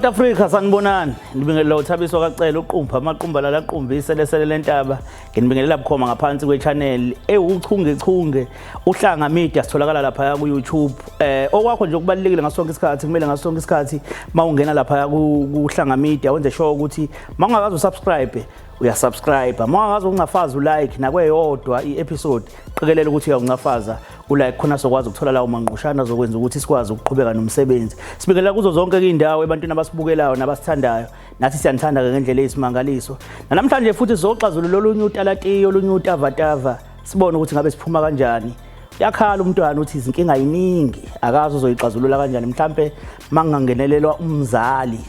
South Africa sanibonani ngibingelela uThabiso kacela uqumba amaqumba la laqumbise lesele lentaba nginibingelela bukhoma ngaphansi kwe-channel ewuchungechunge uhlanga media sitholakala lapha ku YouTube okwakho nje kubalekile ngasonke isikhathi kumele ngasonke isikhathi mawungena lapha ku Hlanga Media wenze sure ukuthi mawungakazi usubscribe uyasubscribe mawungazi ungafaza ulike nakweyodwa i-episode qikelela ukuthi uyangafaza ulike khona sokwazi ukuthola lawo manqushana zokwenza ukuthi sikwazi ukuqhubeka nomsebenzi sibikelela kuzo zonke indawo ebantwini abasibukelayo nabasithandayo nathi siyanthanda ngendlela eyisimangaliso namhlanje futhi sizoxazulula olunye utalatiyo olunye utavatava sibone ukuthi ngabe siphuma kanjani yakhala umntwana uthi izinkinga yiningi akazi uzoyixazulula kanjani mhlambe mangangenelelwa umzali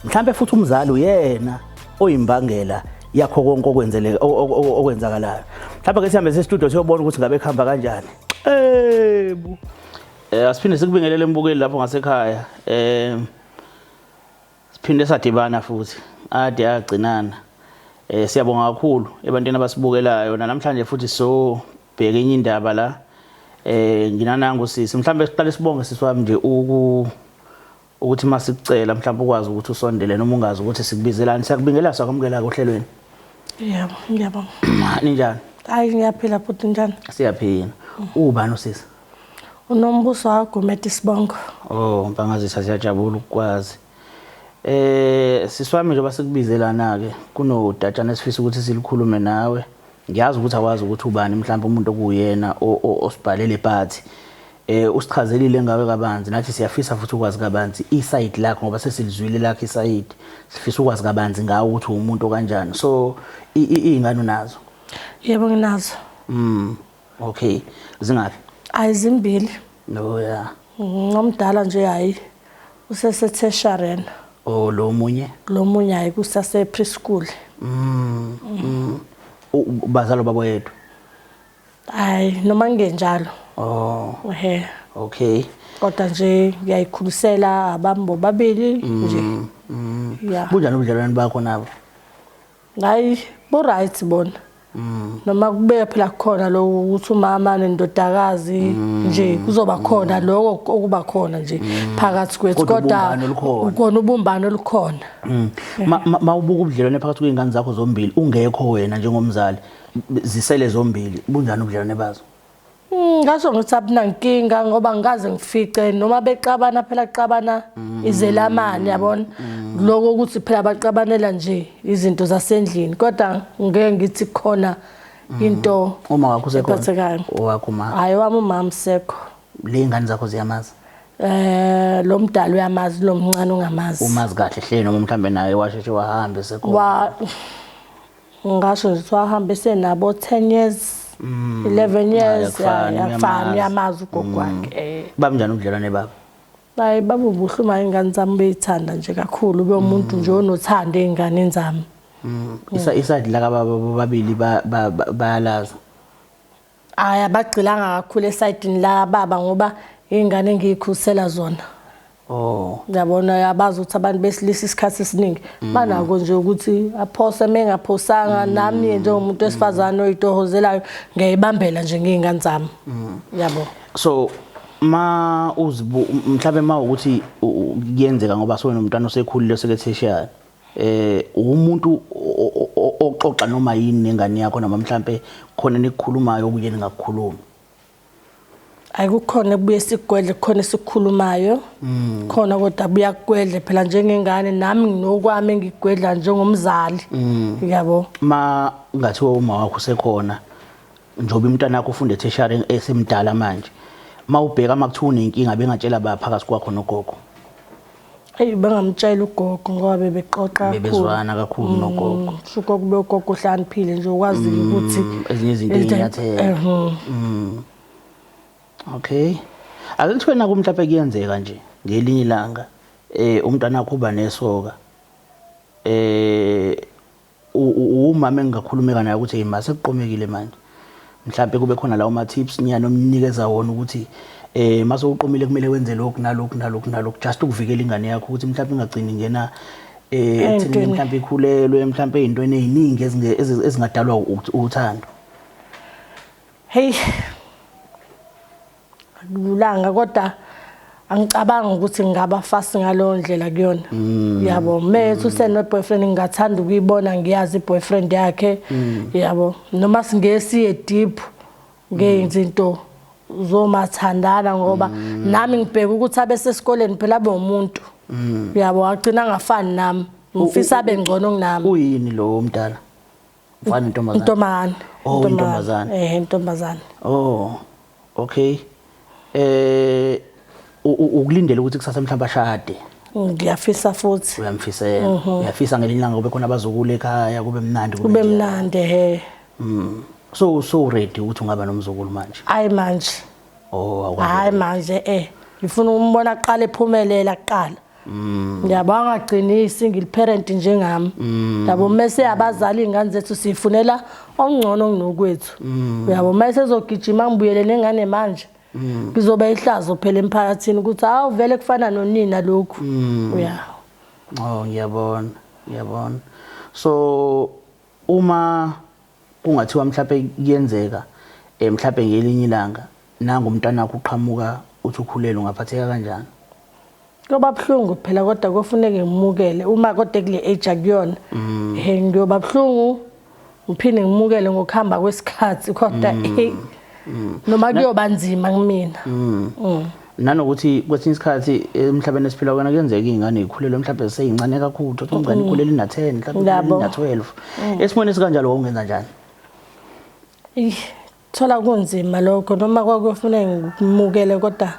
mhlambe futhi umzali uyena oyimbangela yakho konke okwenzakalayo mhlawumbe ke sihambe se-studio siyobona ukuthi ngabe khamba kanjani asiphinde sikubingelele embukeli lapho ngasekhaya siphinde sadibana futhi ade yagcinana siyabonga kakhulu ebantwini abasibukelayo namhlanje futhi so bheke enye indaba la nginananga usisi mhlawumbe siqale sibonge siswami nje ukuthi masikucela mhlawumbe ukwazi ukuthi usondele noma ungazi ukuthi sikubizelani siyakubingelela sakwamukela kohlelweni yebo ngiyabonga ninjani hayi ngiyaphila futhi njani siyaphila ubani usisi uNombuso waGumede Sibongo mpangazisa siyajabula ukwazi siswami nje basikubizelana ke kunodatshana esifisa ukuthi silikhulume nawe ngiyazi ukuthi awazi ukuthi ubani mhlawumbe umuntu okuyena osibhalele phathi usichazelile ngawe kabanzi nathi siyafisa futhi ukwazi kabanzi iside lakho ngoba sesilizwile lakho iside sifisa ukwazi kabanzi ngawe ukuthi umuntu kanjani so ingane unazo yebo nginazo okay zingaphi ayizimbili no yeah ngomdala nje hayi usesetesharena lo munye hayi kusase preschool bazalo babo yedwa hayi noma ngenjalo okay kodwa nje ngiyayikhulisela abambo babili nje yeah bunjani ubudlelwane bakho nabo hayi bo right bona noma kube phela khona lo ukuthi umama nendodakazi nje kuzoba khona lokho okuba khona nje phakathi kwethu kodwa ukona ubumbano olukhona mawubuka ubudlelwane phakathi kwezingane zakho zombili ungekho wena njengomzali zisele zombili bunjani ubudlelwane bazo ngasho ngithi abunankinga ngoba ngikaze ngifice noma bexabana phela xabana izelamani yabona lokho ukuthi phela baxabanela nje izinto zasendlini kodwa ngeke ngithi khona into uma wakho usekhona owakho ma hayi wami umama sekho le ngane zakho ziyamazi lo mdala uyamazi lo mncane ungamazi umazi kahle hle noma mhlambe naye washeshe wahambe sekho ngasho ngithi wahambe senabo 10 years 11 years yafana yamazi ugogo wakhe bamnjani ubudlelwane babo hayi baba ubuhluma ingane zami beyithanda nje kakhulu be umuntu nje onothanda ingane zami iside la baba babili bayalaza hayi abagcilanga kakhulu esayidini la baba ngoba ingane engiyikhusela zona ngiyabona yabazi ukuthi abantu besilisa isikhathi esiningi banako nje ukuthi aphose mengaphosanga nami njengomuntu wesifazane oyitohozelayo ngiyibambela nje ngezingane zami yabo so ma mhlawumbe ma ukuthi kuyenzeka ngoba sona umntwana osekhulile seketheshiyana umuntu oxoxa noma yini nengane yakho noma mhlawumbe khona nikukhulumayo okuyeni ngakukhuluma ayikukhona kubuye sigwedle khona esikhulumayo khona kodwa buya kugwedle phela njengengane nami nginokwami ngigwedla njengomzali yabo ma ngathiwa uma wakho sekhona njobe umntana wakho ufunda eteshari esemdala manje mawubheka makuthiwa unenkinga bengatshela baphakathi kwakho nogogo bengamtshela ugogo ngoba bebexoxa bebezwana kakhulu nogogo ugogo begogo hlaniphile nje ukwazi ukuthi ezinye izinto ezinyathela okay akuthiwe naku mhlawumbe kuyenzeka nje ngelinye ilanga umntwana wakho uba nesoka umama engakhulumeka naye ukuthi hey mase kuqomekile manje mhlawumbe kube khona lawo ma tips nyana omnikeza wona ukuthi mase uqomile kumele wenze lokhu nalokhu just ukuvikela ingane yakho ukuthi mhlawumbe ingagcini ngena ekuthini mhlawumbe ikhulelwe mhlawumbe izintweni eziningi ezingadalwa uthando hey lulanga kodwa angicabanga ukuthi ngaba fast ngalowo ndlela kuyona yabo methu seno boyfriend ngingathanda ukuyibona ngiyazi iboyfriend yakhe yabo noma singesiye deep ngezinto zomathandana ngoba nami ngibheka ukuthi abese esikoleni phela abe umuntu yabo agcina ngafani nami ngifisa abe ngcono kunami uyini lo mdala mfana intombazana intombazana intombazana oh okay ukulindela ukuthi kusasa mhlawumbe ashade ngiyafisa futhi uyamfisela uyafisa ngelinye ilanga kube khona abazukule ekhaya kube mnandi he so ready ukuthi ungaba nomzukulu manje hayi manje hayi manje ngifuna umbona aqala ephumelela kuqala ngiyabanga agcini single parent njengami yabo mase abazali ingane zethu sifunela ongcono kunokwethu yabo mase ezogijima ngibuyele nengane manje ngizoba ihlazo phela emphakathini ukuthi awuvele kufana nonina lokhu ngiyabona so uma kungathiwa mhlawumbe kuyenzeka mhlawumbe ngelinye ilanga nanga umntana wakho uqhamuka uthi ukhulele ungaphatheka kanjani ngoba buhlungu phela kodwa kufuneka ngimukele uma kodwa kule age akuyona ngiyoba buhlungu ngiphinde ngimukele ngokuhamba kwesikhathi kodwa noma kuyoba nzima kumina nanokuthi kwesinye isikhathi emhlabeni esiphila kona kuyenzeka ingane ikhulele mhlawumbe seyincane kakhulu uthi ingane ikhulele ina 10 mhlawumbe ina 12 esimweni esikanjalo ungenza njani thola kunzima lokho noma kwakufanele ngimukele kodwa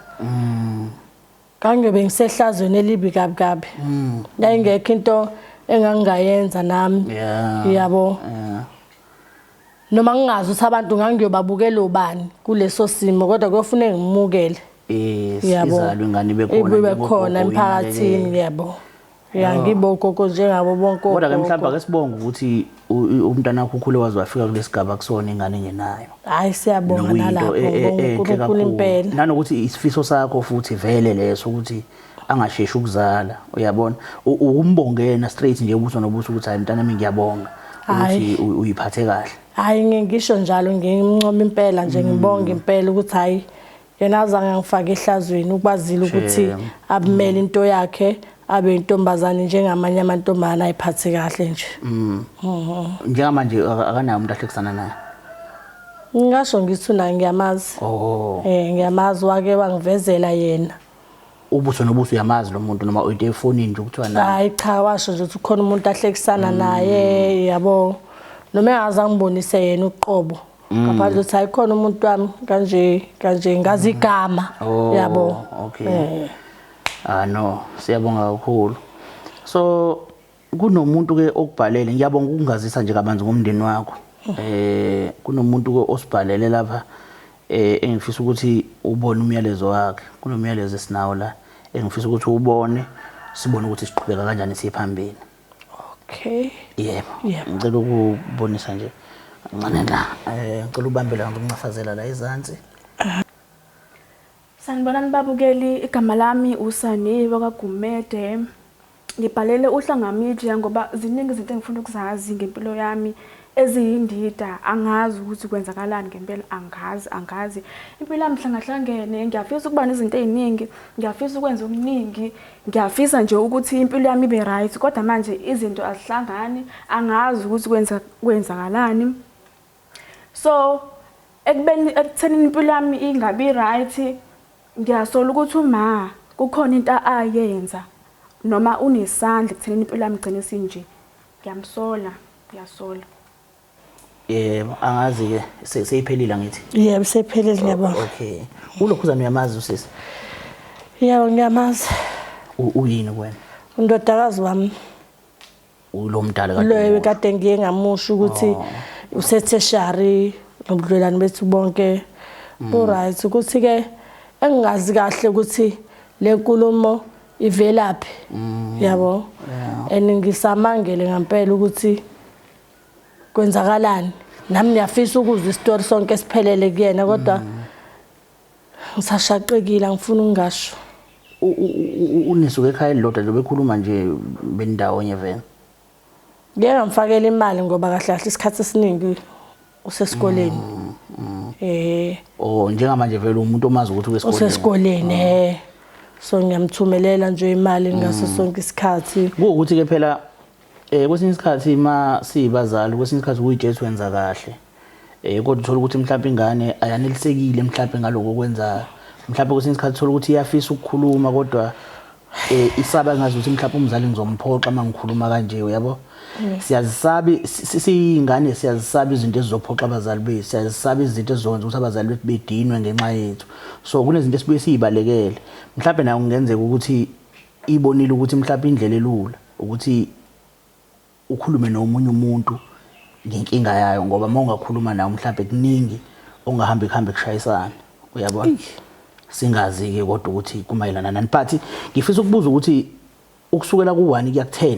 kangiyobe ngisehlazweni elibi kabi ngayingekho into engangayenza nami yabo noma ngingazi ukuthi abantu ngangiyobabukela ubani kuleso simo kodwa kuyofuneka ngimukele izalwe ingane bekhona emphakathini yabo ngibokoko njengabo bonke kodwa ke mhlawumbe ake sibonge ukuthi umntana wakho ukhule wazi wafika kulesigaba kusona ingane engenayo hayi siyabonga nalapho uNkulunkulu impela nanokuthi isifiso sakho futhi vele leso ukuthi angasheshi ukuzala uyabona ukumbongena straight nje ubuso nobuso ukuthi hayi mntana ngiyabonga ukuthi uyiphathe kahle hayi ngisho njalo ngimncoma impela nje ngibonga impela ukuthi hayi yena azange ngifake ehlazweni ukwazile ukuthi abumele into yakhe abe intombazane njengamanye amantombazane ayiphathe kahle nje njengamanje akanayo umuntu ahlekisana naye ngisho ngithi naye ngiyamazi ngiyamazi wake wangivezela yena ubuso nobuso uyamazi lo muntu noma uyite efonini nje ukuthiwa naye hayi cha washo nje ukuthi khona umuntu ahlekisana naye yabo noma engaze ngibonise yena uqobo ngaphandle ukuthi ayikhona umuntu wami kanje ngazi igama yabo okay no siyabonga kakhulu so kunomuntu ke okubhalele ngiyabonga ukungazisa nje kabanzi ngomndeni wakho kunomuntu ke osibhalele lapha engifisa ukuthi ubone umyalezo wakhe kunomyalezo esinawo la engifisa ukuthi ubone sibone ukuthi siqhubeka kanjani siphambili okay yebo ngicela ukubonisa nje kancane la ngicela ubambela ngomncafazela la ezansi Sanibonani babukeli igama lami uSaniwe kaGumede ngibhalele uhlanga media ngoba ziningi izinto engifuna ukuzazi ngempilo yami eziyindida angazi ukuthi kwenzakalani ngempela angazi impilo yami hlangahlangene ngiyafisa ukuba nezinto eziningi ngiyafisa ukwenza okuningi ngiyafisa nje ukuthi impilo yami ibe right kodwa manje izinto azihlangani angazi ukuthi kwenzakalani so ekutheni impilo yami ingabi right ngiyasola ukuthi uma kukhona into ayenza noma unesandla ekutheni impilo yami igcine sinje ngiyasola yebo angazi ke seyiphelile ngithi yebo seyiphelile ngiyabona okay ulokhuzana uyamazi usisi yebo ngiyamazi uyini kwena undodakazi wami ulo mdala kade lo kade ngiye ngamusho ukuthi useteshari nobudlelwane bethu bonke right ukuthi ke engazi kahle ukuthi lenkulumo ivelaphi yabo eningisamangele ngempela ukuthi kwenzakalani nami ngiyafisa ukuzwa istory sonke siphelele kuyena kodwa ngisashaqekile ngifuna ungasho unisuke ekhaya elilodwa nje bekhuluma nje bendawo vele ngeke ngamfakela imali ngoba kahle kahle isikhathi esiningi usesikoleni njengamanje vele umuntu omazi ukuthi usesikoleni so ngiyamthumelela nje imali ngaso sonke isikhathi. Ukuthi ke phela kwesinye isikhathi ma sibazali kwesinye isikhathi kuyijethu wenza kahle. Kodwa uthola ukuthi mhlawumbe ingane ayanelisekile mhlawumbe ngaloko kwenza mhlawumbe kwesinye isikhathi uthola ukuthi iyafisa ukukhuluma kodwa isaba ngazi ukuthi mhlawumbe umzali ngizomphoxa mangikhuluma kanje uyabo. Siyazisabi siyingane siyazisabi izinto ezizophoxa abazali bethu siyazisabi izinto ezizokwenza ukuthi abazali bethu bedinwe ngenxa yethu. So kunezinto esibuye sizibalekele mhlawumbe nayo kungenzeka ukuthi ibonile ukuthi mhlawumbe indlela elula ukuthi ukhulume nomunye umuntu ngenkinga yayo ngoba mawungakhuluma nayo mhlawumbe kuningi ongahamba kushayisana uyabona. Singazi ke kodwa ukuthi kumayelana nani but ngifisa ukubuza ukuthi ukusukela ku1 kuya ku10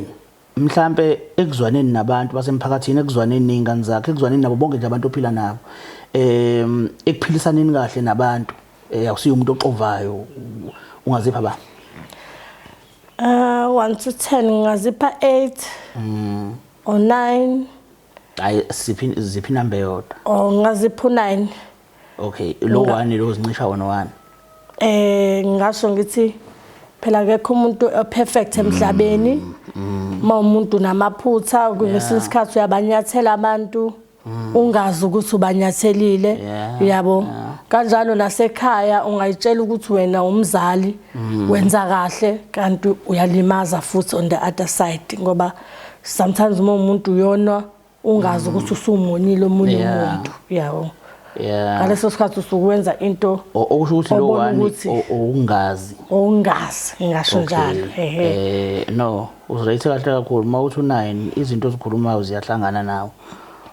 mhlambe ekuzwaneni nabantu basemphakathini ekuzwaneni nezingane zakhe ekuzwaneni nabo bonke nje abantu ophila nabo ekuphilisaneni kahle nabantu akusiyo umuntu oxovayo ungazipha ba 1 to 10 ngazipha 8 or 9 hayi ziphi number yodwa ngazipha 9. Okay lo 1 lo zincisha wona 1 ngasho ngithi phela akekho umuntu perfect emhlabeni umuntu namaphutha kwesinye isikhathi uyabanyathela abantu ungazi ukuthi ubanyathelile yabo kanjalo nasekhaya ungayitshela ukuthi wena umzali wenza kahle kanti uyalimaza futhi on the other side ngoba sometimes umuntu uyona ungazi ukuthi usumonile omunye umuntu yabo. Ngaleso sikhathi usukwenza into okusho ukuthi lo 1 ungazi ngisho njalo no uzirate kahle kakhulu mawuthi u9 izinto ozikhulumayo ziyahlangana nawo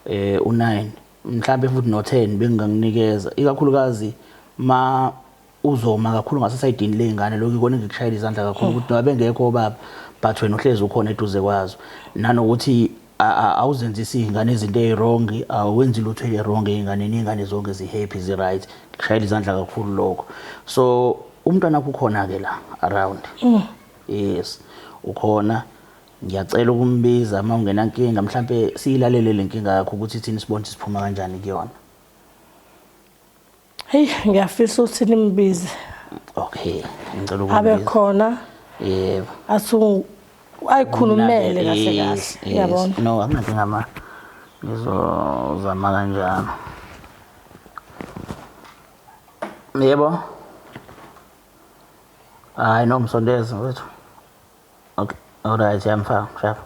u9 mhlambe futhi no10 bengingakunikeza ikakhulukazi ma uzoma kakhulu ngasesayidini lengane lokho ikona ngikushayela izandla kakhulu ukuthi noba bengekho baba but wena uhlezi ukhona eduze kwazo nanokuthi awuzenzisi ingane izinto ezirong awenzi lutho ezirong ingane zonke zihappy ziright kushayela izandla kakhulu lokho so umntwana wakho ukhona ke la around yes ukhona ngiyacela ukumbiza uma ungena inkinga mhlambe siyilalele lenkinga yakho ukuthi thina sibone siphuma kanjani kuyona. Hey ngiyafisa ukuthi nimbize. Okay ngicela ukumbiza abe khona yebo asu ayikhulumele kahle yabona. No anginkinga ma ngizozama kanjani yebo hayi no msondeza wethu. Okay alright yamfaka shap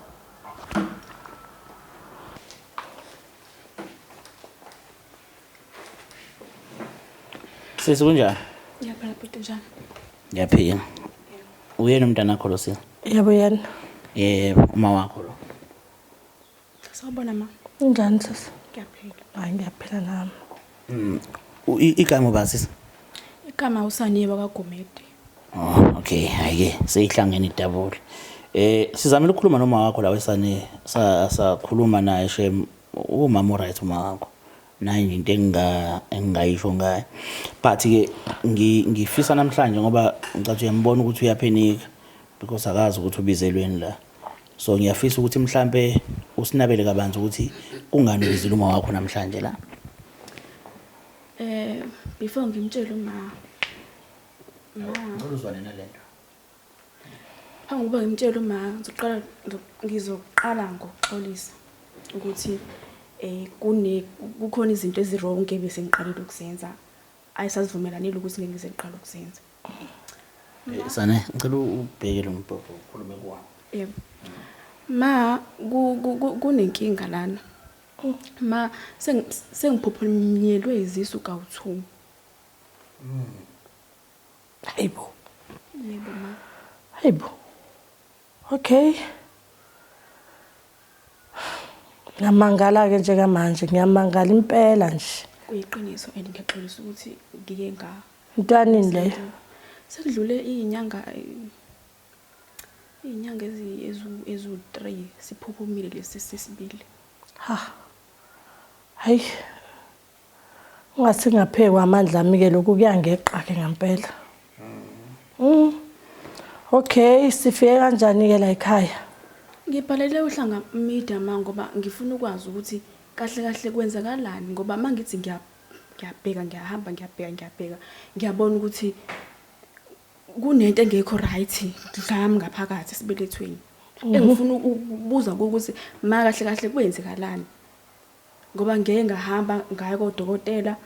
sisi kunjani Ngiyaphila bhuti njani? Ngiyaphila. Uyena umntana wakho lo sisi? Yebo yena. Yebo uma wakho lo. Sawubona ma. Unjani sisi? Ngiyaphila. Hayi ngiyaphila nami. Igama basisi? Igama uSaniwe kaGumede. Oh okay hayike seyihlangene idabula. Sizamile ukukhuluma noma wakho la wesane sakhuluma naye shem umama right uma wakho. Nayi into engingayisho ngayo. But ke ngifisa namhlanje ngoba ngicathi uyambona ukuthi uyaphenika because akazi ukuthi ubizelweni la. So ngiyafisa ukuthi mhlambe usinabele kabanzi ukuthi kungani ubizile uma wakho namhlanje la. Before ngimtshele uma Ngoluzwane nalento. Angiba ngimtshele uma ngizoqala ngokuxolisa ukuthi kukhona izinto ezirong bese ngiqalile ukuzenza ayisazivumelanile ukuthi ngeke ngize ngiqale ukuzenza. Sane ngicela ubheke lo mbhobho ukhulume kuwami. Yebo. Ma kunenkinga lana. Ma sengiphophunyelwe izisu kawu2. Hayibo. Yebo ma. Hayibo. Okay. Ngiyamangala ke nje manje ngiyamangala impela nje. Kuyiqiniso ngiyaxolisa ukuthi ngike Intwanini leyo? Sekudlule izinyanga ezu3 siphuphumile lesi sesibili. Ha. Hayi. Ungathi ngaphekwa amandla ami ke lokhu kuyangeqa ke ngempela. Okay, sifike kanjani ke la ekhaya? Ngibhalele uhlanga media ma ngoba ngifuna ukwazi ukuthi kahle kwenzakalani ngoba mangithi ngiyabheka ngiyahamba ngiyabheka ngiyabona ukuthi kunento engekho right ngami ngaphakathi esibelethweni engifuna ukubuza ukuthi makahle kahle kwenzekalani ngoba ngeke ngahamba ngaya kodokotela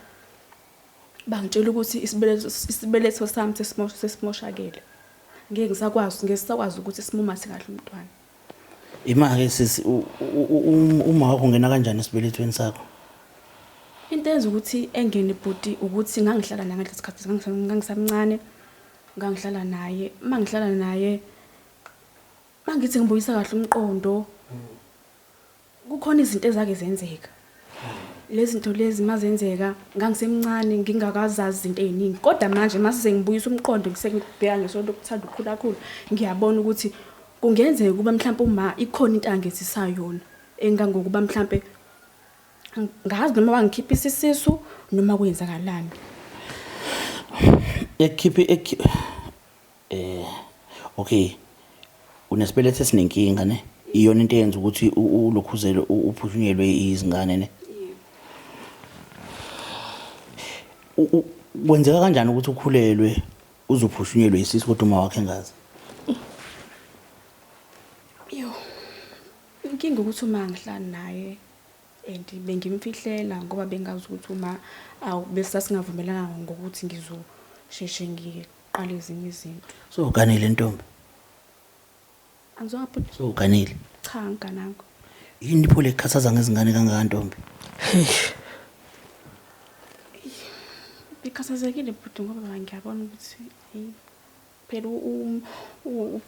bangitshela ukuthi isibeletho sami sesimoshakele ngeke ngisakwazi ukuthi simumathe kahle umntwana. Ima-ke sisi uma wakho ungena kanjani esibelethweni sakho? Into enza ukuthi engene ibhodi ukuthi ngangihlala naye ngaleso sikhathi ngangisamncane ngangihlala naye mangihlala naye mangithi ngibuyisa kahle umqondo kukhona izinto ezake zenzeka lezi zinto lezi mazenzeka ngangisemncane ngingakazazi izinto eziningi kodwa manje mase ngibuyisa umqondo ngisengibheka ngesonto ukuthanda ukukhula kakhulu ngiyabona ukuthi kungenzeka kuba mhlawumbe uma ikhona into angezisayo yona engangokuba mhlawumbe ngazi noma wangikhiphisa isisu noma kwenzakalani okay unesibeletho esinenkinga ne iyona into eyenza ukuthi ulokhuzelo uphuthunyelwe izingane ne kwenzeka kanjani ukuthi ukhulelwe uzophushunelwe isisu kodwa uma wakhe ngazi? Inkinga ukuthi uma ngihlala naye and bengimfihlela ngoba bengazi ukuthi uma bese singavumelana ngokuthi ngizosheshe ngiqale ezinye izinto. So uganile ntombi? Angizwaphi? So uganile? Cha nganako. Yini iphole ekhathaza ngezingane kangaka ntombi? Bikhathazekile but ngoba ngiyabona ukuthi phela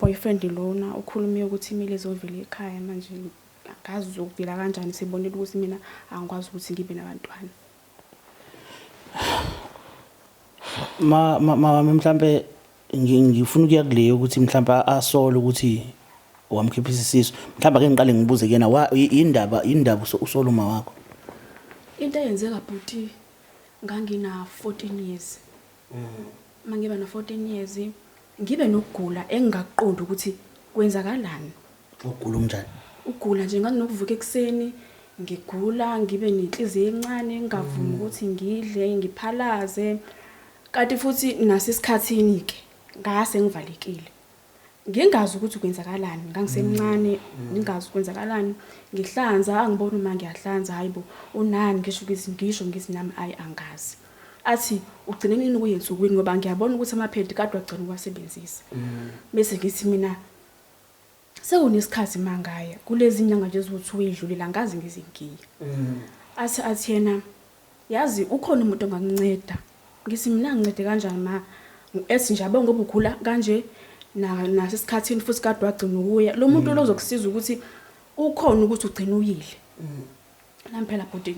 boyfriend lona ukhulumile ukuthi imile ezovela ekhaya manje akazi ukuvela kanjani sibonile ukuthi mina angikwazi ukuthi ngibe nabantwana. Mhlambe ngifuna ukuya kuleyo ukuthi mhlambe asole ukuthi wamkhiphisa isisu. Mhlambe ake ngiqale ngibuze kuyena indaba usoluma wakho. Into eyenzeka bhuti ngangina 14 years. Mangiba na 14 years ngibe nokugula engingaqondi ukuthi kwenzakalani. Ugula unjani? Ugula nje nganokuvuka ekseni ngigula ngibe nenhliziyo encane ngingavumi ukuthi ngidle ngiphalaze kanti futhi nasesikhathini ke ngase ngivalekile ngingazi ukuthi kwenzakalani ngangisemncane ngingazi kwenzakalani ngihlanza angibona uma ngiyahlanza hayibo unani ngisho ngizinami angazi athi ugcine nini kuyensukwini ngoba ngiyabona ukuthi amaphedi kade wagcina ukwasebenzisa bese ngithi mina sekunesikhathi mangaya kulezi inyanga nje eziwu2 edlulela ngazi ngizingiya athi yena yazi ukhona umuntu onganginceda ngithi mina ngincede kanjani ma ethi nje abonke ngoba ukhula kanje nasesikhathini futhi kade wagcina ukuya lo muntu lo uzokusiza ukuthi ukhona ukuthi ugcine uyile Lampela bhuti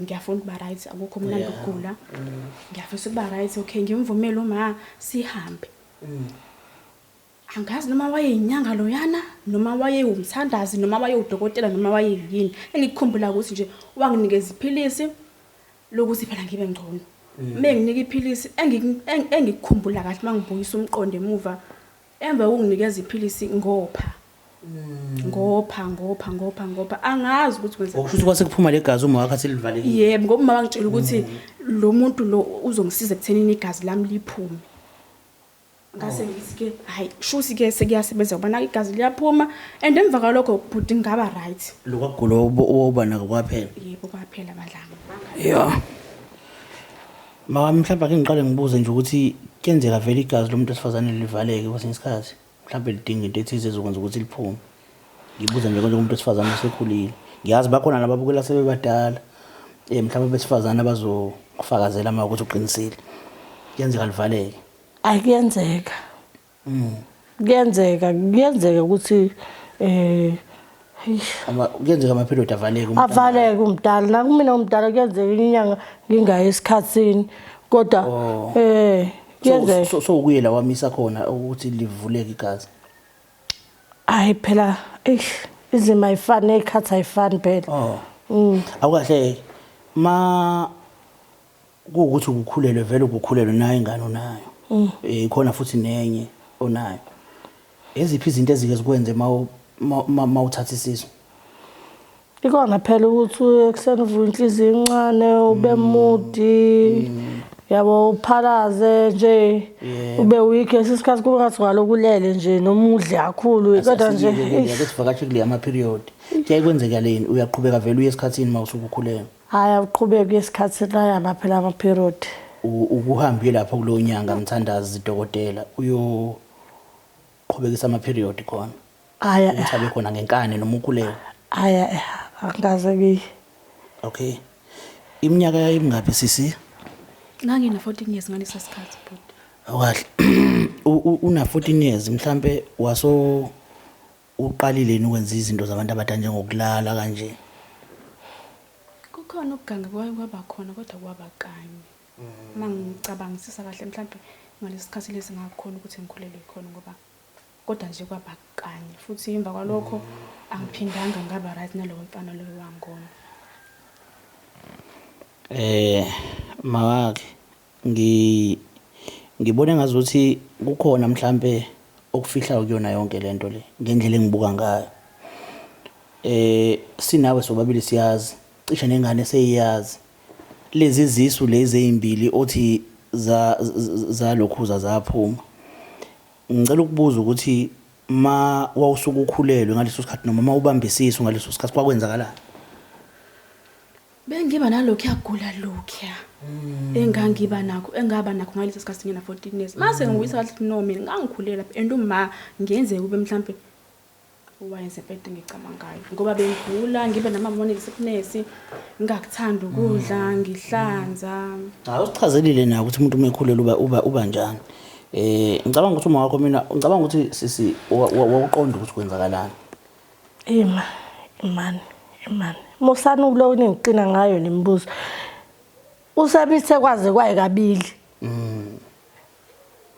ngiyafuna ukuba right akukho mnandi ukugula. Ngiyafisa ukuba right okay ngimvumele uma sihambe. Angazi noma wayeyinyanga loyana noma wayewumthandazi noma wayewudokotela noma wayeyini. Engikukhumbula ukuthi nje wanginikeza iphilisi lokuthi phela ngibe ngcono. Menginika iphilisi engikukhumbula kahle mangibuyisa umqondo emuva emva ukunginikeza iphilisi ngopha. Ngopha angazi ukuthi kwenza ukuthi kwase kuphuma legazi uma wakhe selivalekile. Yebo ngoba mama ngitshela ukuthi lo muntu lo uzongisiza ekuthenini igazi lami liphume. Ngase ngithi ke hayi shuthi ke sekuyasebenza ngoba naka igazi liyaphuma and emva kwalokho bhuti ngaba right. Lokugula oba nako kwaphela. Yebo kwaphela badlanga. Yeah. Mama mhlawumbe ake ngiqale ngibuze nje ukuthi kuyenzeka vele igazi lomuntu esifazane livaleke kwesinye isikhathi. Mhlawumbe lidinga into ethize ezokwenza ukuthi liphume. Ngibuza nje konke umuntu esifazane osekhulile. Ngiyazi bakhona nababukela sebebadala. Mhlawumbe besifazane bazokufakazela uma ukuthi uqinisile. Kuyenzeka livaleke. Akuyenzeka. Kuyenzeka ukuthi kuyenzeka amaphilodi avaleke avaleke umdala la kumina umdala kuyenzeka inyanga ngingayi esikhatsini kodwa kuyenzeka so ukuyela wamisa khona ukuthi livuleke igazi. Hayi phela izima ayifani ekhathi ayifani phela. Awukahle ma ukuthi ukukhulelwe vele ukukhulelwe nayo ingane onayo. Khona futhi nenye onayo. Eziphi izinto ezike zikwenze mawuthatha isizo? Ikona phela ukuthi ekseni uvuka inhliziyo encane ube mudi yabo uphalaze nje ube weak esikhathi kuba ngathi ngalokulele nje noma udle kakhulu kodwa nje ukuthi vakashi kule ama period kuyaye kwenzeka leni uyaqhubeka vele uye esikhatsini mawusuku ukhulelwe haya uqhubeke esikhathini la phela ama period ukuhambile lapha kulo nyanga mthandazi dokotela uyoqhubekisa ama period khona haya uthabe khona ngenkane noma ukhulelwe haya angaze ngi okay iminyaka yayimingaphi sisi ngangina 14 years ngalesa sikhathi but kahle una 14 years mhlambe waso uqalile ukwenza izinto zabantu abadala njengokulala kanje kukhona ukuganga kwaba khona kodwa kwaba kanye mangicabangisisa kahle mhlambe ngalesi sikhathi lesi ngakhona ukuthi ngikhulelwe khona ngoba kodwa nje kwaba kanye futhi emva kwalokho angiphindanga ngaba right nalowo mfana lowo wangona mawake ngibone ngazuthi kukhona mhlambe okufihlayo kuyona yonke lento le ngendlela engibuka ngayo sinawe sobabili siyazi cishe nengane seyiyazi lezi zisu lezi ezimbili othi za lokhuza zaphuma ngicela ukubuza ukuthi ma wawusuka ukhulelwe ngaleso sikhathi noma mawubambisisa ngaleso sikhathi kwakwenzakalani bengiba nalokho yagula lokho engangaba nakho ngalesi sikhathi ngina 14 years mase ngiyisa kahle no mina ngangikhulela and uma ngenze kube mhlambe wayenze pete ngicamangayo ngoba bengigula ngibe nama-morning sickness ngingakuthanda ukudla ngihlanza usichazelile na ukuthi umuntu umekhulela uba njani ngicabanga ukuthi uma wakho mina ngicabanga ukuthi sisi wawuqonda ukuthi kwenzakalani imani musana ulo ngiqina ngayo lembuzo usabithe kwaze kwaye kabili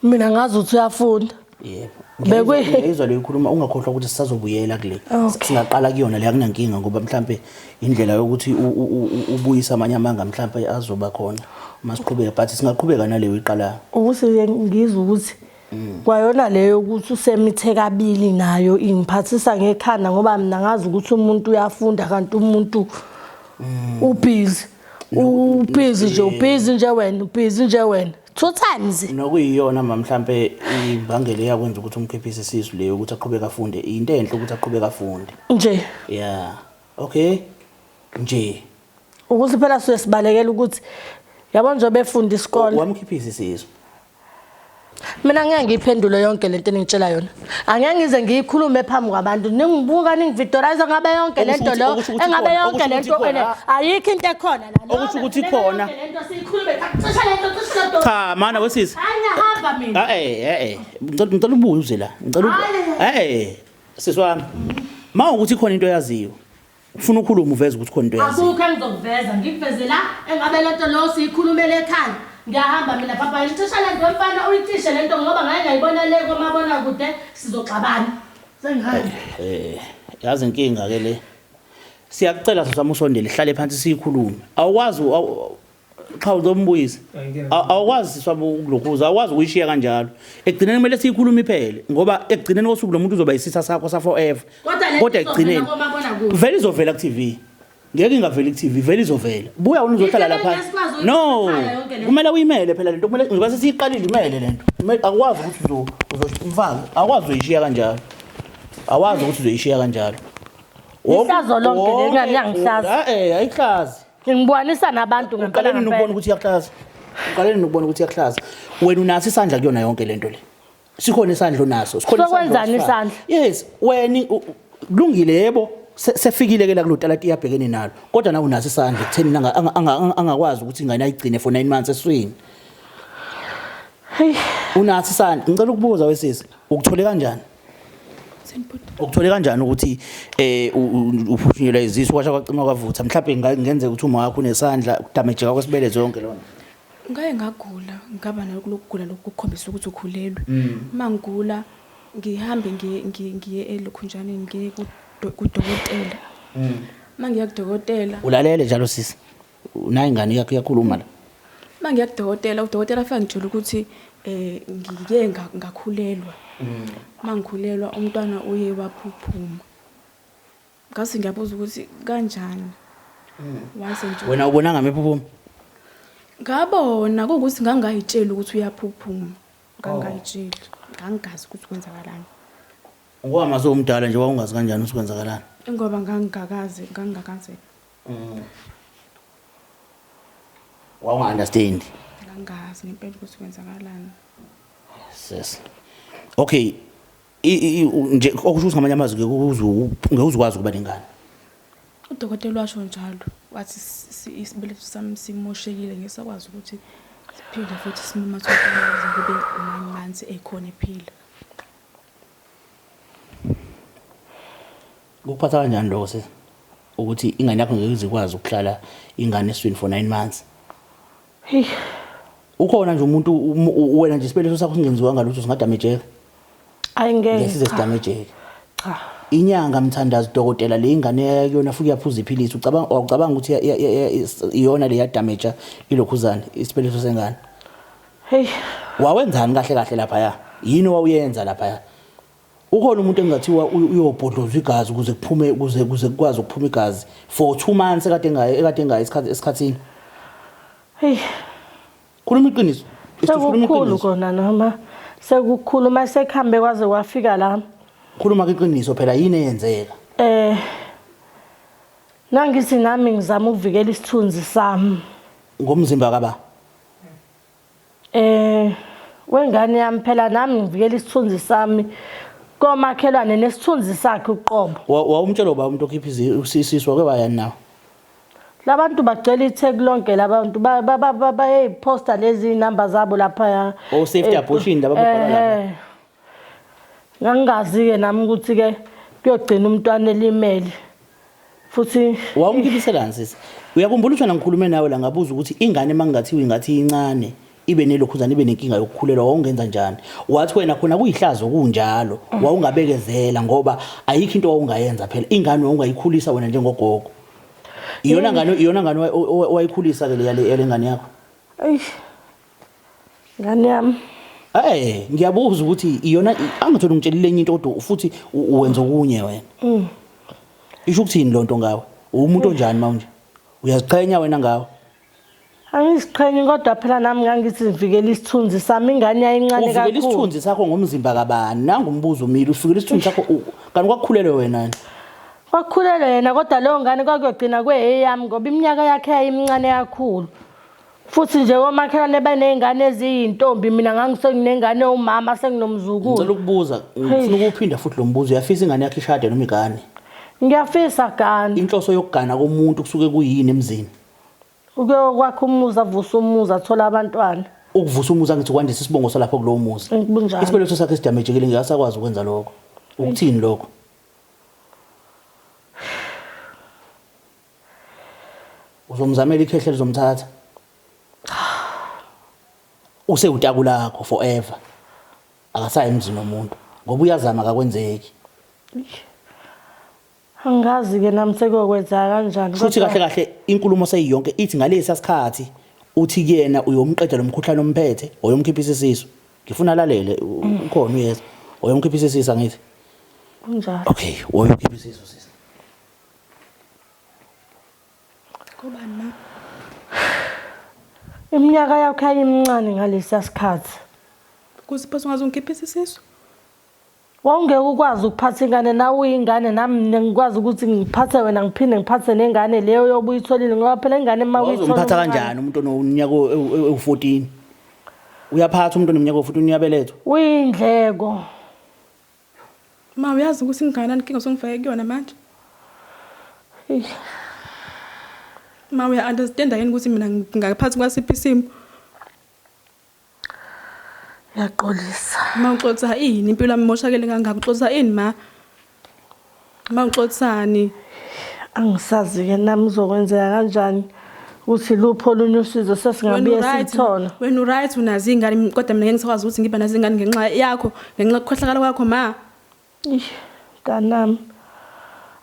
mina ngazi ukuthi uyafunda yebo ngizwa le ikhuluma ungakhohlwa ukuthi sisazobuyela kule singaqala kuyona le akunankinga ngoba mhlambe indlela yokuthi ubuyisa amanye amanga mhlambe azoba khona masiqhubeka but singaqhubeka naleyo iqala ukuthi ngizwe ukuthi kwayona leyo ukuthi usemithe kabili nayo ingiphathisa ngekhanda ngoba mina ngazi ukuthi umuntu uyafunda kanti umuntu ubhizi nje wena 2 times nokuyiyona mhlambe imbangele yakwenza ukuthi umkhiphise isisu leyo ukuthi aqhubeka afunde into enhle ukuthi aqhubeka afunde nje yeah okay nje ukuthi phela sesibalekela ukuthi yabo nje befunda isikole wamkhiphisa isisu mina ngeke ngiyiphendule yonke lento engitshela yona angeke ngize ngiyikhulume phambi kwabantu ningibuka ningivictorize ngabe yonke lento lo engabe yonke lento ene ayikho into ekhona la okusho ukuthi khona lento siyikhulume cisha lento cha mana wesisi angihamba mina ngicela ubuze la ngicela siswami mawukuthi khona into yaziyo ufuna ukukhuluma uveze ukuthi khona into yaziyo akukho engizokuveza ngikuveze la engabe lento lo siyikhulumele ekhaya ngiyahamba mina papa icisha lento mfana uyicishe lento ngoba ngeke ngayibona le komabona kude sizoxabana sengihamba yazi inkinga ke le siyakucela sosama usondele hlale phansi siyikhulume awukwazi cha uzombuyisa awukwazi siswaba ukulokhuza awukwazi ukuyishiya kanjalo ekugcineni kumele siyikhulume iphele ngoba ekugcineni kosuku lo muntu uzoba isitha sakho sa forever kodwa ekugcineni vele izovela ku TV ngeke ingaveli ku TV vele izovela buya unizohlala lapha no kumele uyimele phela lento kumele ngoba sesiyiqalile imele lento akwazi ukuthi uzomfaka akwazi uyishiya kanjalo awazi ukuthi uzoyishiya kanjalo ihlazo lonke ngiyangihlaza ayihlazi ngibonisa nabantu ngempela ngempela ukubona ukuthi iyahlaza uqaleni nokubona ukuthi iyahlaza wena unaso isandla kuyona yonke lento le sikhona isandla onaso sikhona sokwenzani isandla yes wena kulungile yebo sefikile ke la kulotalati iyabhekene nalo kodwa nawe unaso isandla ekutheni angakwazi ukuthi ingane ayigcine for 9 months eswini unaso isandla ngicela ukubuza wesisi ukuthole kanjani ukuthole kanjani ukuthi uphunyelwa izisu kwasha kwacima kwavutha mhlawumbe ngenzeka ukuthi uma wakho unesandla damage kwesibele zonke lona ngaye ngagula ngaba nalokugula lokukhombisa ukuthi ukhulelwe mangigula ngihambe ngiye elokhunjani ngiye kudokotela mangiya kudokotela ulalele njalo sisi unayo ingane yakho yakhuluma la mangiya kudokotela udokotela afika ngitshela ukuthi ngiye ngakhulelwa mangikhulelwa umntwana uye waphuphuma ngase ngiyabuza ukuthi kanjani wase nje wena ubona ngamephuphuma Ngabona ukuthi ngangayitsheli ukuthi uyaphuphuma. Ngangayitsheli. Ngangazi ukuthi kwenzakalani. Ngoba umdala nje wawungazi kanjani ukuthi kwenzakalani. Ngoba ngangakazi. Understand. Ngangazi ngempela ukuthi kwenzakalani. Yes. Okay. Nje okusho ukuthi ngamanye amazwi ngekuzukwazi ukuba nengane. Udokotela washo njalo wathi isibeletho sami simoshekile ngesakwazi ukuthi siphile futhi simumathe kube 9 months ekhona ephila. Ukuphatha kanjani lokho sesi? Ukuthi ingane yakho ngeke izikwazi ukuhlala ingane eswini for 9 months. Hey. Ukhona nje umuntu wena nje isibeletho sakho singenziwa ngalutho singadamejeka. Ayingeke. Lesidamejeka. Cha. Inyanga mthandazi dokotela le ingane yakho futhi yaphuza iphilisi ucabanga ukuthi iyona le yadamage ilokhuzana isibeletho sengane. Hey. Wawenzani kahle lapha ya? Yini wawuyenza lapha ya? Ukhona umuntu engathiwa uyobhodloza igazi ukuze kuphume kuze kukwazi ukuphuma igazi for 2 months ekade ngaye esikhatsini. Hey. Khuluma iqiniso. Sekukhulu kona noma sekukhulu mase khambe kwaze wafika la. Khuluma iqiniso phela yini eyenzeka? Nangithi nami ngizama ukuvikela isithunzi sami ngomzimba kaba. Wengane yami phela nami ngivikela isithunzi sami komakhelwane nesithunzi sakhe uqobo. Wawumtshela uba umuntu okhipha isiswa ke bayani nawo? Labantu bagcela ithek lonke labantu bayeposta lezi number zabo lapha. O safety abortion laba babhala lapha. Ngangazi ke nami ukuthi ke kuyogcina umntwana elimele. Futhi wawungibhiselani sisi? Uyakhumbula ukuthi ngikhulume nawe la ngabuza ukuthi ingane mangingathiwa ingathi incane ibe nelokhuzana ibe nenkinga yokukhulelwa wawungenza njani? Wathi wena khona kuyihlazo kunjalo wawungabekezela ngoba ayikho into wawungayenza phela ingane wawungayikhulisa wena njengogogo. Iyona ngane wayikhulisa ke le ngane yakho. Ngane yami. Ngiyabuza ukuthi iyona angatholi ngitshelile enye into kodwa futhi uwenza okunye wena. Isho ukuthini lonto ngawe? Umuntu onjani manje? Uyaziqhenya wena ngawe? Angiziqhenyi kodwa phela nami ngangithi sivikela isithunzi sami ingane yayincane kakhulu. Uvikela isithunzi sakho ngomzimba kabani? Nanga umbuzo umile ufikela isithunzi sakho kanti kwakukhulelwe wena nani? Wakhulelwe yena kodwa leyo ngane kwakuyogcina kweyami ngoba iminyaka yakhe yayimncane kakhulu. Futhi nje omakhelwane banezingane eziyintombi mina ngangisenginengane umama senginomzukulu. Ngicela ukubuza ngifuna ukuphinda futhi lo mbuzo uyafisa ingane yakhe ishade noma igane? Ngiyafisa gani. Inhloso yokugana komuntu kusuke kuyini emzini? Ukwakha umuzi avusa umuzi athola abantwana. Ukuvusa umuzi angithi kwandisa isibongo salapha kulowo muzi. Isibeletho sakhe sidamejekile ngiyasakwazi ukwenza lokho. Ukuthini lokho? Uzomzamela ikhehle lizomthatha. Usewutaka lakho forever. Akasayi emzini nomuntu ngoba uyazama akakwenzeki. Angazi ke nami sekokwenza kanjani futhi kahle inkulumo seyiyonke ithi ngalesi sikhathi uthi kuyena uyomqeda lo mkhuhlane omphethe oyomkhiphisa isisu. Ngifuna lalele ukhona uyeza oyomkhiphisa isisu angithi. Kunjalo. Okay, oyomkhiphisa isisu sisi. Kubani ma? Iminyaka yakhe ayimncane ngalesi sikhathi. Kusiphosa ngazongikhiphisa isisu? Wawungeke ukwazi ukuphatha ingane nawe uyingane nami ngikwazi ukuthi ngiphathe wena ngiphinde ngiphathe nengane leyo yobuyitholile ngoba phela ingane emawuyithola. Umphatha kanjani umuntu ononyaka u14? Uyaphatha umuntu oneminyaka u14 uyabelethwa? Uyindleko. Ma uyazi ukuthi ingane inkinga songifake kuyona manje? Ma uya understand yini ukuthi mina ngingaphathi kwasiphi isimo? Yaxolisa. Ma uxotsa ini impilo yami moshakele kangaka uxotsa ini ma? Ma uxotsani? Angisazi ke nami uzokwenzeka kanjani uthi lupho olunye usizo sesingabiye sithola. Wena right unazi ingane kodwa mina ngeke ngisakwazi ukuthi ngibe nazi ingane ngenxa yakho ngenxa ukukhohlakala kwakho ma. Kanami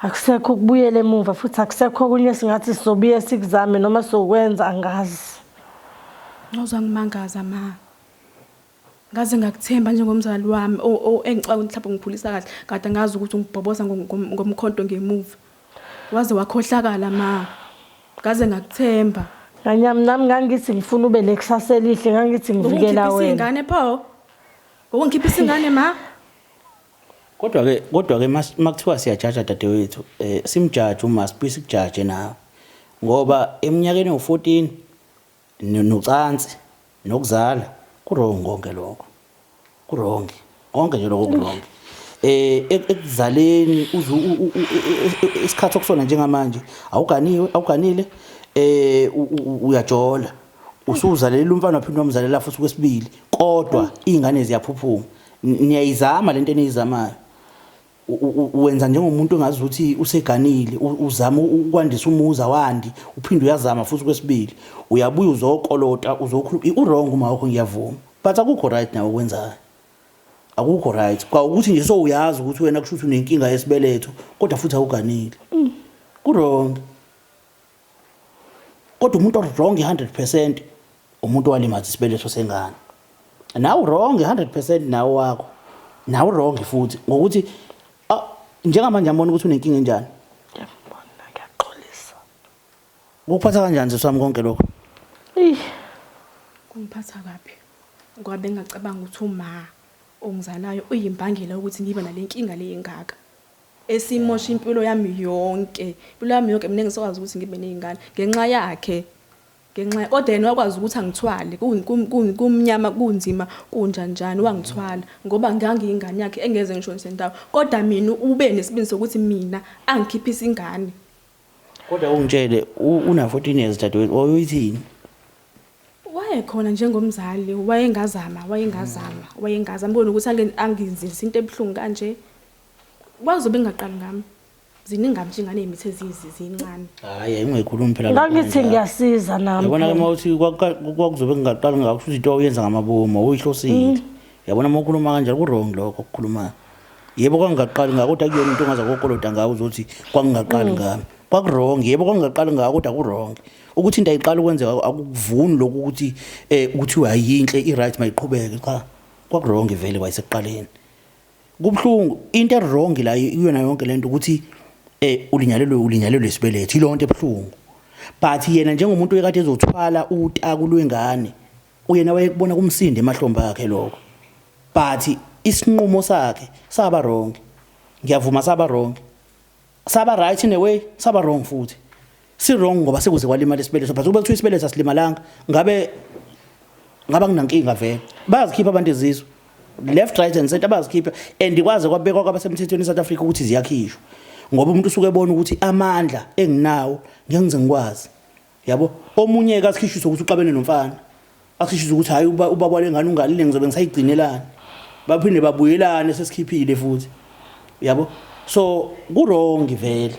akusekho ukubuyela emuva futhi akusekho kunye singathi sizobiye sikuzame noma sokwenza angazi. Ngizangimangaza ma. Ngaze ngakuthemba njengomzali wami engicabanga mhlawumbe ngiphulisa kahle kade ngazi ukuthi ungibhoboza ngomkhonto ngemuva. Waze wakhohlakala ma. Ngaze ngakuthemba. Kanyami nami ngangithi ngifuna ube nekusasa elihle ngangithi ngivikela Ukukhiphisa wena. ingane pho. Ukungikhiphisa ingane ma. Kodwa ke makuthiwa siyajaja dadewethu simjaje uma sibuyise kujaje nawe ngoba eminyakeni u14 nocansi nokuzala kurongi konke lokho kurongi konke nje lokho kurongi ekuzaleni isikhathi sokusona njengamanje awuganile uyajola usuzalela umfana waphindwa umzalela futhi kwesibili kodwa izingane ziyaphuphuma niyayizama lento enizamayo wenza njengomuntu ongazi ukuthi useganile uzama ukwandisa umuza wandi uphinde uyazama futhi kwesibili uyabuya uzokolota uzokhuluma uwrong uma wakho ngiyavuma but akukho right nawe ukwenzayo akukho right kwa ukuthi nje so uyazi ukuthi wena kushuthi unenkinga yesibeletho kodwa futhi awuganile kurong kodwa umuntu wrong 100% umuntu walimaza isibeletho sengane nawe wrong 100% nawe wakho nawe wrong futhi ngokuthi njengamanje ngiyabona ukuthi unenkinga enjani Ngiyabona ngiyaxolisa. ukuphatha kanjani sesami konke lokho Kungiphatha kabi. Ngoba bengacabanga ukuthi uma ongizalayo uyimbangela ukuthi ngibe nalenkinga leyengaka. Esimosha impilo yami yonke. Impilo yami yonke mina ngisakwazi ukuthi ngibe nezingane ngenxa yakhe. Ngenxa kodwa yena wakwazi ukuthi angithwale kumnyama kunzima kunjanjani wangithwala ngoba ngangiyingane yakhe engeze ngisho nisendawo kodwa mina ube nesibindi sokuthi mina angikhiphisa ingane. Kodwa ungitshele una 14 years dadewethu oyithini Wayekhona njengomzali wayengazama mbona ukuthi angizisa into ebhlungu kanje kwazobe ngaqali ngami ziningi abjingane ezimithe ezizincane hayi ungayikhulumi phela Ngangithi ngiyasiza nami. yabona ke mawuthi kwakuzobe ngaqali ngakusho into oyenza ngamabomo uyihlosile yabona mawukhuluma kanjalo kurong lokho ukukhuluma yebo kwangaqali ngako kodwa kuyona into ongaza kokolota ngawo uzothi kwangaqali ngami kwakurong yebo kwangaqali ngako kodwa kurong ukuthi into ayiqala ukwenzeka akuvuni lokho ukuthi ukuthi uyayinhle iright mayiqhubeke cha kwakurong vele kwayisekuqaleni kubhlungu into errong la iyona yonke lento ukuthi ulinyalelwe isibeletho ilonto ebhlungu but yena njengomuntu ekade ezothwala utaku lwengane uyena wayekubona kumsindi emahlomba akhe lokho but isinqumo sakhe saba wrong ngiyavuma saba wrong saba right in a way saba wrong futhi si wrong ngoba sekuze kwalimala isibeletho but ube kuthiwa isibeletho asilimalanga ngabe nginankinga vele bayazikhipha abantu ezizwe left right and center bayazikhipha and ikwaze kwabekwa kwabasemthethweni eSouth Africa ukuthi ziyakhishwa ngoba umuntu usuke ebona ukuthi amandla enginawo ngiyenze ngikwazi yabo omunye ke asikhishiswe ukuthi uqabene nomfana asikhishiswe ukuthi hayi ubaba walengane ungalile ngizobe ngisayigcinelana baphinde babuyelane sesikhiphile futhi yabo so kurong vele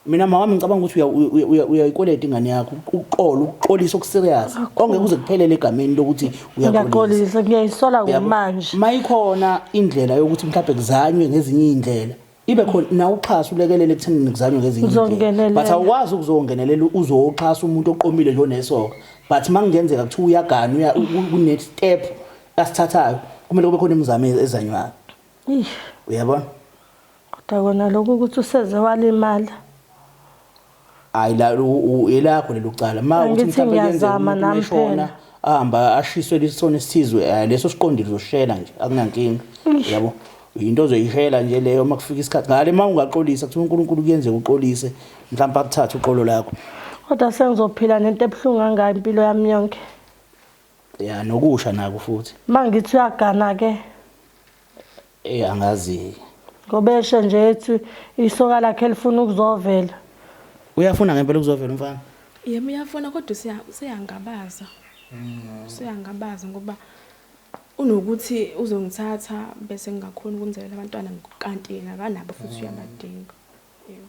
mina mama ngicabanga ukuthi uyayikoleta ingane yakho uqolisa okuserious ongeke uze kuphelele egameni lokuthi uyaxolisa ngiyayisola kumanje mayikhona indlela yokuthi mhlawumbe kuzanywe ngezinye indlela ibe khona na uxhaso ulekelele ekuthenini kuzanywe ngezinye indlela but awukwazi ukuzongenelela uzoxhasa umuntu oqomile lo nesoka but mangenzeka kuthi uyagana une step asithathayo kumele kube khona imizamo ezanywayo uyabona kodwa kona lokho ukuthi useze walimala hayi la elakho lelucala mawuthi mhlawumbe ngiyazama namphela ahamba ashiswe lisona isizwe leso siqondile uzoshela nje akunankinga yabo into ozoyishela nje leyo makufika isikhathi ngale mawungaxolisa kuthi uNkulunkulu kuyenze uxolise mhlawumbe akuthatha uxolo lakho kodwa sengizophila nento ebhlungu kangayo impilo yami yonke ya nokusha nako futhi mangithi uyagana ke angazi ngobeshe nje ethi isoka lakhe lifuna ukuzovela uyafuna ngempela ukuzovela umfana yebo uyafuna kodwa siyangabaza siyangabaza ngoba unokuthi uzongithatha bese ngingakhona ukwenzela abantwana kanti yena kanabo futhi uyabadinga yebo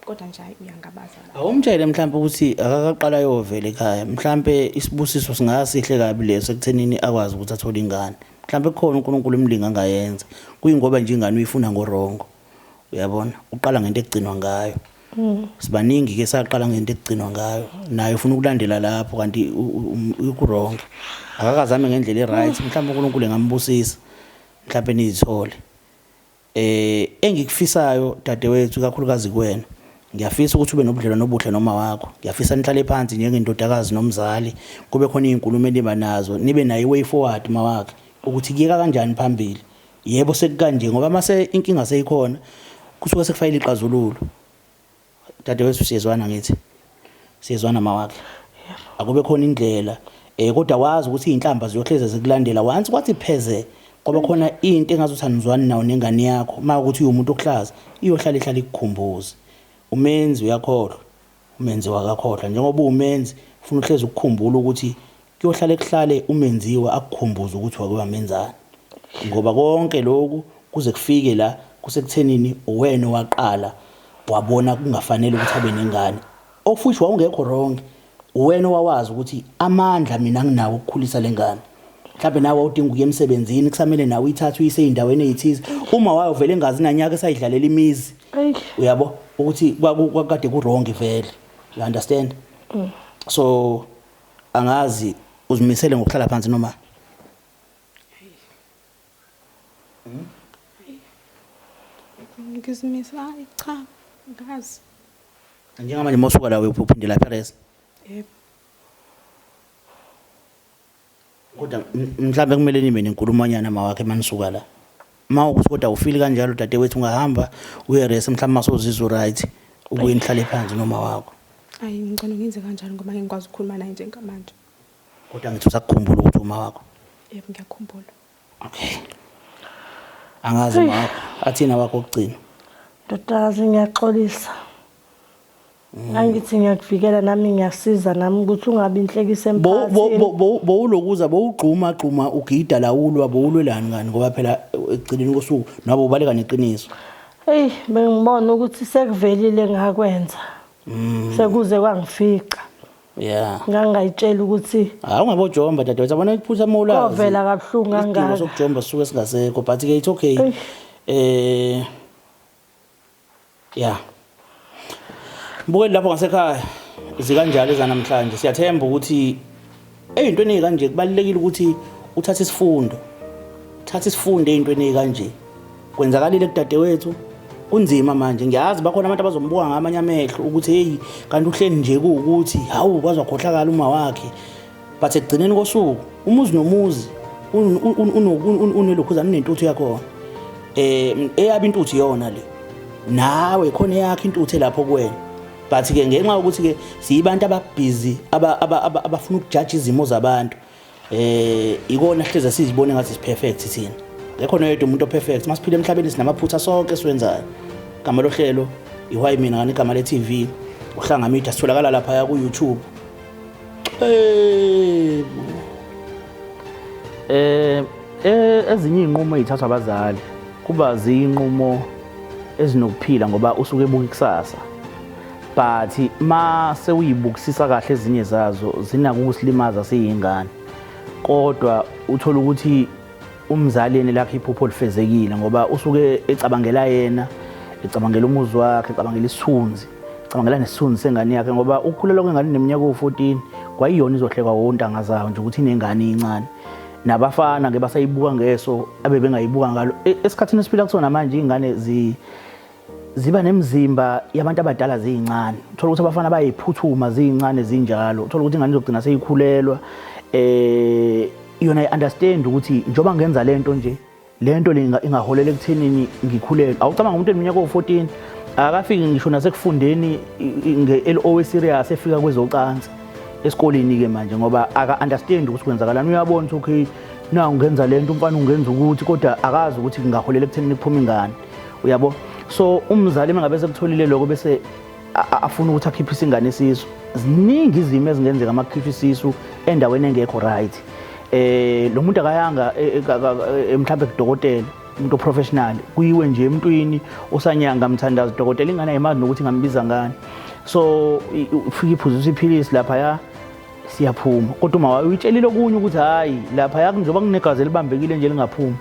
kodwa nje uyangabaza awumtshele mhlawumbe ukuthi akaqala yovela ekhaya mhlawumbe isibusiso singasihle kabi leso ekuthenini akwazi ukuthi athole ingane mhlawumbe kukhona uNkulunkulu imlinga angayenza kuyingoba nje ingane uyifuna ngorongo uyabona uqala ngento egcinwa ngayo sibaningi ke saqala ngento egcinwa ngayo naye ufuna ukulandela lapho kanti ukurongo akakazame ngendlela eright mhlawumbe uNkulunkulu engambusisa mhlawumbe nizithole engikufisayo dadewethu kakhulukazi kuwena ngiyafisa ukuthi ube nobudlelwano obuhle noma wakho ngiyafisa nihlale phansi njengendodakazi nomzali kube khona izinkulumo eniba nazo nibe nayo way forward mawakhe ukuthi kuyeka kanjani phambili yebo sekukanje ngoba mase inkinga seyikhona kusuka sekufayile ixazululo dadewethu siyezwana ngithi siyezwana mawakhe akube khona indlela kodwa wazi ukuthi izinhlamba ziyohleze zikulandela once kwathi pheze ngoba khona into engazothandizwani nawo nengane yakho makuthi umuntu oklaza iyohlala ihlala ikukhumbuza umenzi uyakhohlwa umenzi wakakhohlwa njengoba umenzi ufuna uhleze ukukhumbula ukuthi kuyohlala ekuhlale umenziwa akukhumbuza ukuthi wake wamenzani ngoba konke lokhu kuze kufike la kusekuthenini uwena waqala wabona kungafanele ukuthi abe nengane ofuthi wawungekho wrong uwena wawazi ukuthi amandla mina nginawo ukukhulisa lengane mhlawumbe nawe udinga ukuya emsebenzini kusamele nawe ithathe uyise endaweni ezithize uma wayo vele engazi nanyaka esayidlalela imizi uyabo ukuthi kwakade ku wrong vele you understand so angazi uzimisele ngokuhlala phansi noma ngizimisa cha ngazi njengamanje mosuka la uyophinde la Paris yebo kodwa mhlawumbe kumele nibe nenkulumanyana mawakhe manisuka la mawukuthi kodwa ufili kanjalo dadewethu ungahamba uye rest mhlawumbe masozizwa right ubuye nihlale phansi noma wakho ayi ngicela ngenze kanjalo ngoba ngingikwazi ukukhuluma naye njengamanje kodwa ngithi usakukhumbula ukuthi uma wakho yebo ngiyakhumbula okay angazi mawakho athina wakho ukugcina Dodakazi ngiyaxolisa angithi ngiyakuvikela nami ngiyasiza nami ukuthi ungabi inhlekisa emphakathini bowulokuza bowugquma gquma ugida lawulwa bowulwelani ngani ngoba phela egcineni kosuku nabo ubaleka neqiniso hey bengibona ukuthi sekuvelile ngakwenza sekuze kwangifica yeah ngangayitshela ukuthi ungabojomba dadewethu abona iphutha mawulazi kovela kabuhlungu kangaka sokujomba suke singasekho but ke it's okay yeah Mbuke lapho ngasekhaya izikanjalo ezanamhlanje siyathemba ukuthi ezintweni ezikanje kubalekile ukuthi uthathe isifundo ezintweni ezikanje kwenzakalile kudadewethu kunzima manje ngiyazi bakhona abantu abazombuka ngamanye amehlo ukuthi hey kanti uhleni nje ukuthi hawu kwazwa khohlakala uma wakhe but ekugcineni kosuku umuzi nomuzi unelokhuzana unentuthu yakho eyabi intuthu yona le nawe khona yakhe intuthu lapho kuwena but ke ngenxa ukuthi ke siyibantu ababhizi abafuna ukujudge izimo zabantu ikona hleze sizibone ngathi is perfect thina ngekho noyedwa umuntu operfect masiphile emhlabeni sinamaphutha sonke siwenzayo igama lohlelo iwhy mina ngani igama le TV uhlanga media sitholakala lapha ku YouTube ezinye inqumo ezithathwa abazali kuba zinqumo ezinokuphila ngoba usuke ebuka ikusasa but ma sewuyibukisisa kahle ezinye zazo zinaka ukusilimaza siyingane kodwa uthola ukuthi umzali yena lakhe iphupho lifezekile ngoba usuke ecabangela yena ecabangela umuzi wakhe ecabangela isithunzi ecabangela nesithunzi sengane yakhe ngoba ukukhulelwa kwengane neminyaka u14 kwayiyona izohlekwa wontanga zawo nje ukuthi inengane incane nabafana ke basayibuka ngeso abe bengayibuka ngalo esikhathini esiphila kusona manje ingane ziba nemizimba yabantu abadala zincane uthola ukuthi abafana bayiphuthuma zincane zinjalo uthola ukuthi ingane izogcina seyikhulelwa yona understand ukuthi njoba ngenza lento nje lento ingaholela ekuthenini ngikhulelwe awucabanga umuntu eminyaka u14 akafiki ngisho nasekufundeni ngeLO serious efika kwezocansi esikoleni ke manje ngoba aka understand ukuthi kwenzakalani uyabona ukuthi okay na ungenza lento umfana ungenza ukuthi kodwa akazi ukuthi kungaholela ekuthenini kuphuma ingane uyabo so umzali mengabe sekutholile lokho bese afuna ukuthi akhiphise ingane isisu ziningi izimo ezingenzeka amakhipha isisu endaweni engekho right lo muntu akayanga mhlawumbe kudokotela umuntu professional kuyiwe nje emntwini osanyanga mthandazi dokotela ingane ayimazi nokuthi ngambiza ngani so ufika iphuzisa iphilisi lapha ya siyaphuma kodwa uma wayitshelile okunye ukuthi hayi lapha ya njengoba kunegazi elibambekile nje lingaphumi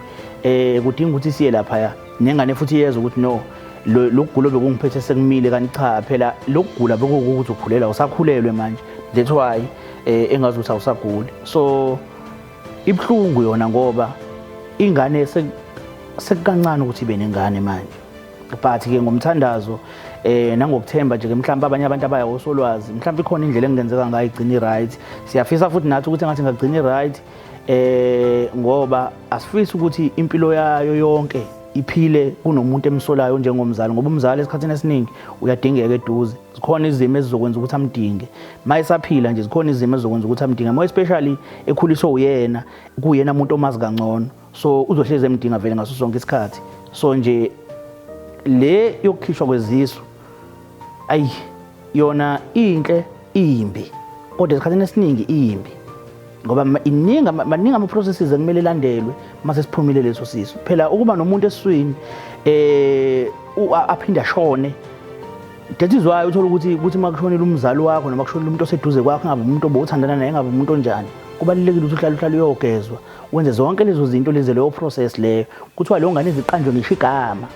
kudinga ukuthi siye lapha ya nengane futhi yeza ukuthi no lokugula bekungiphethe sekumile kanti cha phela lokugula bekuwukuthi ukhulela usakhulelwe manje that's why engazuthi awusaguli so ibhlungu yona ngoba ingane sekukancane ukuthi ibe nengane manje but ke ngomthandazo nangokuthemba nje mhlawumbe abanye abantu abaya osolwazi mhlawumbe ikhona indlela engenzeka ngayo igcina right siyafisa futhi nathi ukuthi ngathi ngagcina right ngoba asifisi ukuthi impilo yayo yonke iphile kunomuntu emsolayo njengomzali ngoba umzali esikhathini esiningi uyadingeka eduze zikhona izimo ezizokwenza ukuthi amdinge mayisaphila nje zikhona izimo ezizokwenza ukuthi amdinge more especially ekhuliswa uyena kuyena umuntu omazi kangcono so uzohleze emdinga vele ngaso sonke isikhathi so nje le yokukhishwa kwezisu ayi yona inhle imbi kodwa esikhathini esiningi imbi ngoba maningi ama-processes ekumele landelwe mase siphumile leso sisu phela ukuba nomuntu esiswini aphinde ashone that is why uthola ukuthi makushonela umzali wakho noma kushonela umuntu oseduze kwakho ngabe umuntu obothandana naye ngabe umuntu onjani kubalulekile ukuthi uhlale uyogezwa wenze zonke lezo zinto leze leyo process leyo kuthiwa leyo ngane ziqanjwe ngisho igama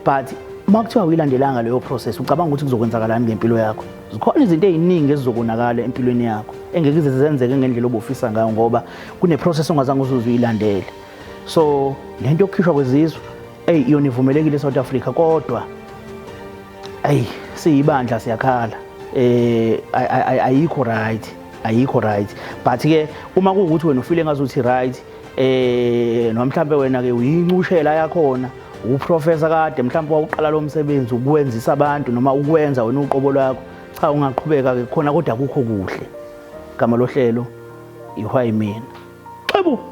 but makuthiwa uyilandelanga leyo process ucabanga ukuthi kuzokwenzakalani ngempilo yakho zikhona izinto eziningi ezizokonakala empilweni yakho engeke ize zenzeke ngendlela obufisa ngayo ngoba kune process ongazange uzuyilandele so lento yokukhishwa kwezisu yona ivumelekile eSouth Africa kodwa siyibandla siyakhala ayikho right but ke uma kuwukuthi wena ufile ngazuthi right noma mhlambe wena ke uyincushela yakhona uprofessor kade mhlawumbe wawuqala lo msebenzi ukwenzisa abantu noma ukwenza wena uqobo lwakho cha ungaqhubeka ke khona kodwa akukho kuhle igama lohlelo ihwayi mina xebo